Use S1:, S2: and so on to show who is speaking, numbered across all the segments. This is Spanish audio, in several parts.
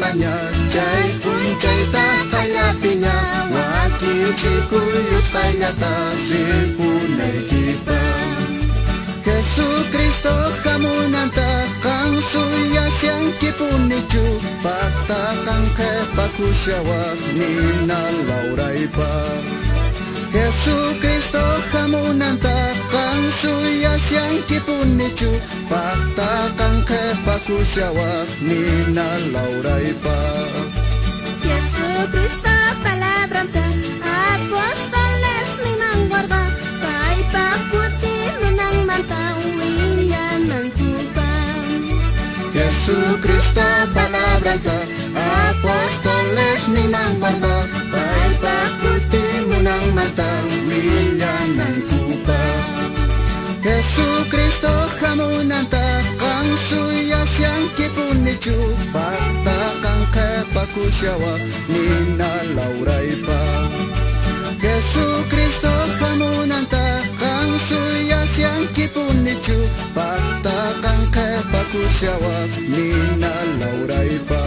S1: tanya chay punchay ta kalapinya wakil chikuyus kailata ripunay kipa Jesucristo hamunanta kang suya siyang kipunichu pakta kang kepakusyawak ninalauray pa Jesucristo hamunanta kang suya siyang kipunichu pakta kang kepakusyawak ninalauray pa
S2: Jesucristo palabranta apóstoles ni mangwarga kay pakuti nang mantawin yan ng tupang
S1: Jesucristo palabranta apóstoles ni mangwarga kay pakuti nang mantawin yan ng tupang Jesucristo hamunanta kang suya siyang kipunichu pakta kang kepakusyawak ninalauray pa Jesucristo hamunanta kang suya siyang kipunichu pakta kang kepakusyawak ninalauray pa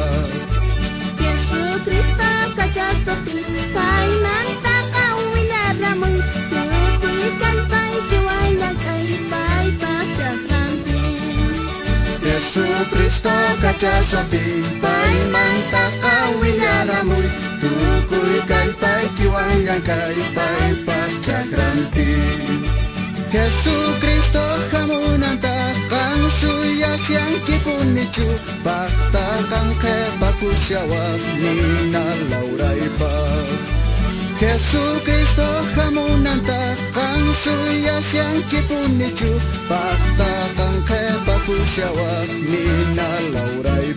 S2: Jesucristo kajapapin kay manta kawilaramoy tukuikan pa'y kiwailag ay pa'y pachakampin
S1: Jesucristo kajapapin kay manta kawilaramoy tukuy kalpay kiwailag ay pa'y pachakampin Jesucristo hamunanta kang suya siyang kipunichu pakta kang kepakusyawak ninalauray pa Jesucristo hamunanta kang suya siyang kipunichu pakta kang kepakusyawak ninalauray